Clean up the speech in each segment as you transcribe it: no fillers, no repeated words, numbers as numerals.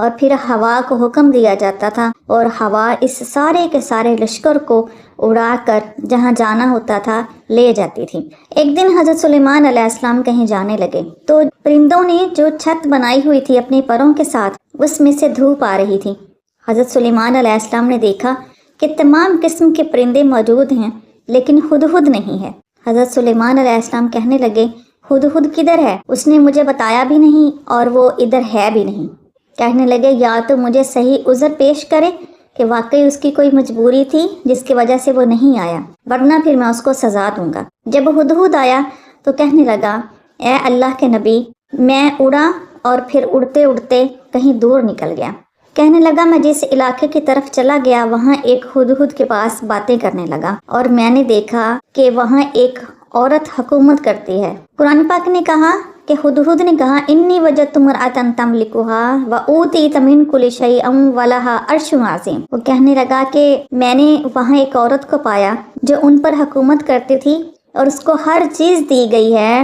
اور پھر ہوا کو حکم دیا جاتا تھا اور ہوا اس سارے کے سارے لشکر کو اڑا کر جہاں جانا ہوتا تھا لے جاتی تھی۔ ایک دن حضرت سلیمان علیہ السلام کہیں جانے لگے تو پرندوں نے جو چھت بنائی ہوئی تھی اپنے پروں کے ساتھ، اس میں سے دھوپ آ رہی تھی۔ حضرت سلیمان علیہ السلام نے دیکھا کہ تمام قسم کے پرندے موجود ہیں لیکن ہدہد نہیں ہے۔ حضرت سلیمان علیہ السلام کہنے لگے ہدہد کدھر ہے؟ اس نے مجھے بتایا بھی نہیں اور وہ ادھر ہے بھی نہیں۔ کہنے لگے یا تو مجھے صحیح عذر پیش کرے کہ واقعی اس کی کوئی مجبوری تھی جس کی وجہ سے وہ نہیں آیا، ورنہ پھر میں اس کو سزا دوں گا۔ جب ہدہد آیا تو کہنے لگا اے اللہ کے نبی، میں اڑا اور پھر اڑتے اڑتے کہیں دور نکل گیا۔ کہنے لگا میں جس علاقے کی طرف چلا گیا وہاں ایک ہدہد کے پاس باتیں کرنے لگا اور میں نے دیکھا کہ وہاں ایک عورت حکومت کرتی ہے۔ قرآن پاک نے کہا کہ ہدہد نے کہا انی وجدت امرأۃ تملکها وأوتیت من کل شیء ولها عرش عظیم۔ وہ کہنے لگا کہ میں نے وہاں ایک عورت کو پایا جو ان پر حکومت کرتی تھی اور اس کو ہر چیز دی گئی ہے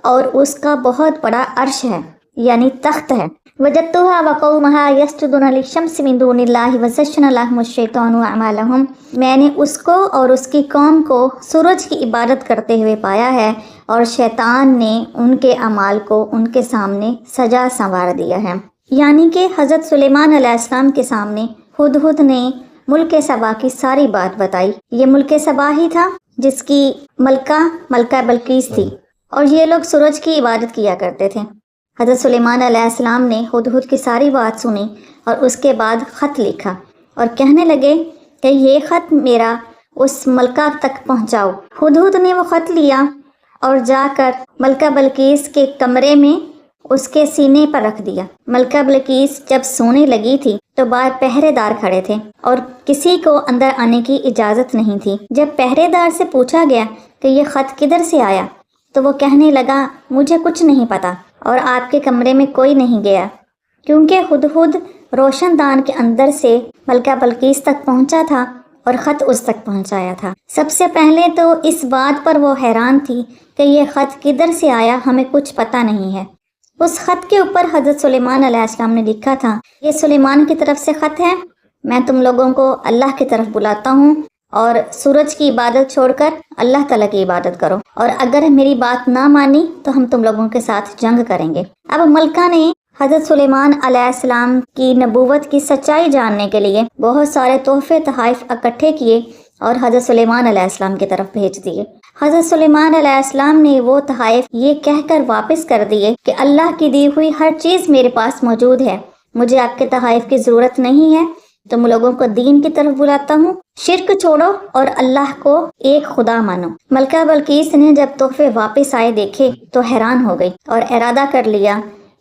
اور اس کا بہت بڑا عرش ہے یعنی تخت ہے۔ وجدتها وقومها يسجدون للشمس من دون الله وزين لهم الشيطان اعمالهم۔ میں نے اس کو اور اس کی قوم کو سورج کی عبادت کرتے ہوئے پایا ہے اور شیطان نے ان کے اعمال کو ان کے سامنے سجا سنوار دیا ہے۔ یعنی کہ حضرت سلیمان علیہ السلام کے سامنے ہدہد نے ملک سبا کی ساری بات بتائی۔ یہ ملک سبا ہی تھا جس کی ملکہ بلقیس تھی اور یہ لوگ سورج کی عبادت کیا کرتے تھے۔ حضرت سلیمان علیہ السلام نے ہدہد کی ساری بات سنی اور اس کے بعد خط لکھا اور کہنے لگے کہ یہ خط میرا اس ملکہ تک پہنچاؤ۔ ہدہد نے وہ خط لیا اور جا کر ملکہ بلقیس کے کمرے میں اس کے سینے پر رکھ دیا۔ ملکہ بلقیس جب سونے لگی تھی تو باہر پہرے دار کھڑے تھے اور کسی کو اندر آنے کی اجازت نہیں تھی۔ جب پہرے دار سے پوچھا گیا کہ یہ خط کدھر سے آیا تو وہ کہنے لگا مجھے کچھ نہیں پتا اور آپ کے کمرے میں کوئی نہیں گیا، کیونکہ ہدہد روشن دان کے اندر سے ملکہ بلقیس تک پہنچا تھا اور خط اس تک پہنچایا تھا۔ سب سے پہلے تو اس بات پر وہ حیران تھی کہ یہ خط کدھر سے آیا، ہمیں کچھ پتہ نہیں ہے۔ اس خط کے اوپر حضرت سلیمان علیہ السلام نے لکھا تھا یہ سلیمان کی طرف سے خط ہے، میں تم لوگوں کو اللہ کی طرف بلاتا ہوں اور سورج کی عبادت چھوڑ کر اللہ تعالیٰ کی عبادت کرو، اور اگر میری بات نہ مانی تو ہم تم لوگوں کے ساتھ جنگ کریں گے۔ اب ملکہ نے حضرت سلیمان علیہ السلام کی نبوت کی سچائی جاننے کے لیے بہت سارے تحفے تحائف اکٹھے کیے اور حضرت سلیمان علیہ السلام کی طرف بھیج دیے۔ حضرت سلیمان علیہ السلام نے وہ تحائف یہ کہہ کر واپس کر دیے کہ اللہ کی دی ہوئی ہر چیز میرے پاس موجود ہے، مجھے آپ کے تحائف کی ضرورت نہیں ہے، تم لوگوں کو دین کی طرف بلاتا ہوں، شرک چھوڑو اور اللہ کو ایک خدا مانو۔ ملکہ بلقیس نے جب تحفے واپس آئے دیکھے تو حیران ہو گئی اور ارادہ کر لیا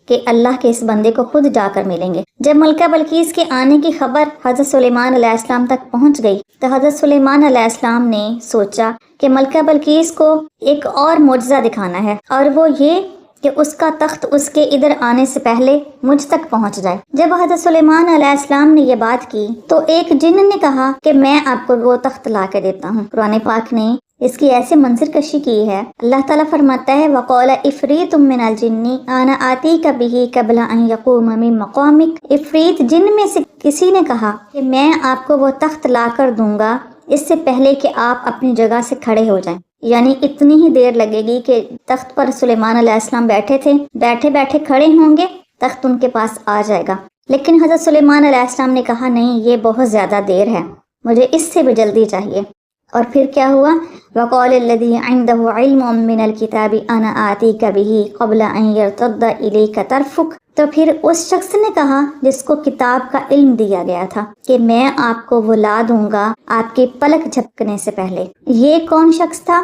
کہ اللہ کے اس بندے کو خود جا کر ملیں گے۔ جب ملکہ بلقیس کے آنے کی خبر حضرت سلیمان علیہ السلام تک پہنچ گئی تو حضرت سلیمان علیہ السلام نے سوچا کہ ملکہ بلقیس کو ایک اور معجزہ دکھانا ہے، اور وہ یہ کہ اس کا تخت اس کے ادھر آنے سے پہلے مجھ تک پہنچ جائے۔ جب حضرت سلیمان علیہ السلام نے یہ بات کی تو ایک جن نے کہا کہ میں آپ کو وہ تخت لا کے دیتا ہوں۔ قرآن پاک نے اس کی ایسے منظر کشی کی ہے۔ اللہ تعالیٰ فرماتا ہے وَقَالَ عِفْرِيتٌ مِّنَ الْجِنِّ أَنَا آتِيكَ بِهِ قَبْلَ أَن يَقُومَ مِن مَّقَامِكَ۔ عفریت جن میں سے کسی نے کہا کہ میں آپ کو وہ تخت لا کر دوں گا اس سے پہلے کہ آپ اپنی جگہ سے کھڑے ہو جائیں، یعنی اتنی ہی دیر لگے گی کہ تخت پر سلیمان علیہ السلام بیٹھے تھے، بیٹھے بیٹھے کھڑے ہوں گے، تخت ان کے پاس آ جائے گا۔ لیکن حضرت سلیمان علیہ السلام نے کہا نہیں، یہ بہت زیادہ دیر ہے، مجھے اس سے بھی جلدی چاہیے۔ اور پھر کیا ہوا؟ وَقَالَ الَّذِي عِندَهُ عِلْمٌ مِّنَ الْكِتَابِ أَنَا آتِيكَ بِهِ قَبْلَ أَن يَرْتَدَّ إِلَيْكَ طَرْفُكَ۔ تو پھر اس شخص نے کہا جس کو کتاب کا علم دیا گیا تھا کہ میں آپ کو وہ لا دوں گا آپ کی پلک جھپکنے سے پہلے۔ یہ کون شخص تھا؟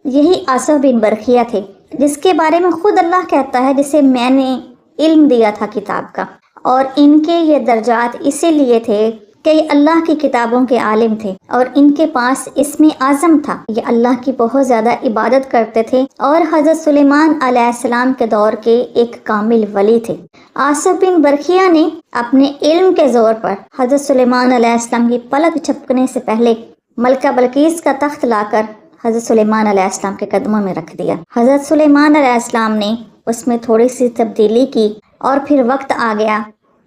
یہی آصف بن برخیہ تھے، جس کے بارے میں خود اللہ کہتا ہے جسے میں نے علم دیا تھا کتاب کا، اور ان کے یہ درجات اسی لیے تھے کہ یہ اللہ کی کتابوں کے عالم تھے اور ان کے پاس اسم اعظم تھا، یہ اللہ کی بہت زیادہ عبادت کرتے تھے اور حضرت سلیمان علیہ السلام کے دور کے ایک کامل ولی تھے۔ آصف بن برخیہ نے اپنے علم کے زور پر حضرت سلیمان علیہ السلام کی پلک جھپکنے سے پہلے ملکہ بلقیس کا تخت لا کر حضرت سلیمان علیہ السلام کے قدموں میں رکھ دیا۔ حضرت سلیمان علیہ السلام نے اس میں تھوڑی سی تبدیلی کی اور پھر وقت آ گیا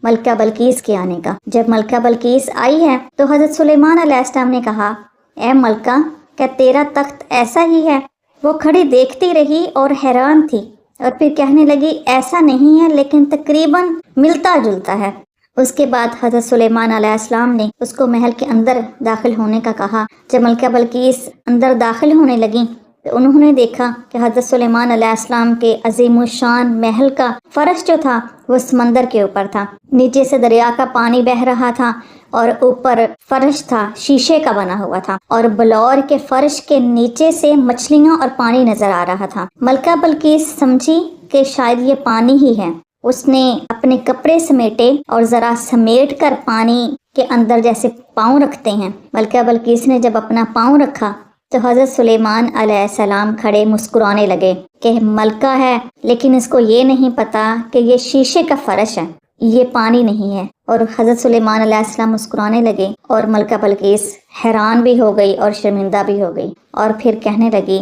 ملکہ بلقیس کے آنے کا۔ جب ملکہ بلقیس آئی ہے تو حضرت سلیمان علیہ السلام نے کہا، اے ملکہ، کیا تیرا تخت ایسا ہی ہے؟ وہ کھڑی دیکھتی رہی اور حیران تھی، اور پھر کہنے لگی ایسا نہیں ہے لیکن تقریباً ملتا جلتا ہے۔ اس کے بعد حضرت سلیمان علیہ السلام نے اس کو محل کے اندر داخل ہونے کا کہا۔ جب ملکہ بلقیس اندر داخل ہونے لگیں تو انہوں نے دیکھا کہ حضرت سلیمان علیہ السلام کے عظیم الشان محل کا فرش جو تھا وہ سمندر کے اوپر تھا، نیچے سے دریا کا پانی بہہ رہا تھا، اور اوپر فرش تھا شیشے کا بنا ہوا تھا، اور بلور کے فرش کے نیچے سے مچھلیاں اور پانی نظر آ رہا تھا۔ ملکہ بلقیس سمجھی کہ شاید یہ پانی ہی ہے۔ اس نے اپنے کپڑے سمیٹے اور ذرا سمیٹ کر پانی کے اندر جیسے پاؤں رکھتے ہیں، ملکہ بلقیس نے جب اپنا پاؤں رکھا تو حضرت سلیمان علیہ السلام کھڑے مسکرانے لگے کہ ملکہ ہے لیکن اس کو یہ نہیں پتا کہ یہ شیشے کا فرش ہے، یہ پانی نہیں ہے۔ اور حضرت سلیمان علیہ السلام مسکرانے لگے اور ملکہ بلقیس حیران بھی ہو گئی اور شرمندہ بھی ہو گئی، اور پھر کہنے لگی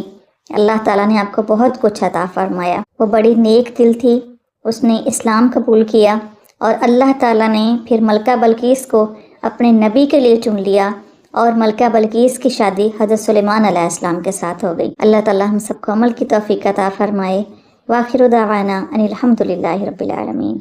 اللہ تعالیٰ نے آپ کو بہت کچھ عطا فرمایا۔ وہ بڑی نیک دل تھی، اس نے اسلام قبول کیا، اور اللہ تعالیٰ نے پھر ملکہ بلقیس کو اپنے نبی کے لیے چن لیا، اور ملکہ بلقیس کی شادی حضرت سلیمان علیہ السلام کے ساتھ ہو گئی۔ اللہ تعالیٰ ہم سب کو عمل کی توفیق عطا فرمائے۔ وآخر دعوانا ان الحمد للہ رب العالمین۔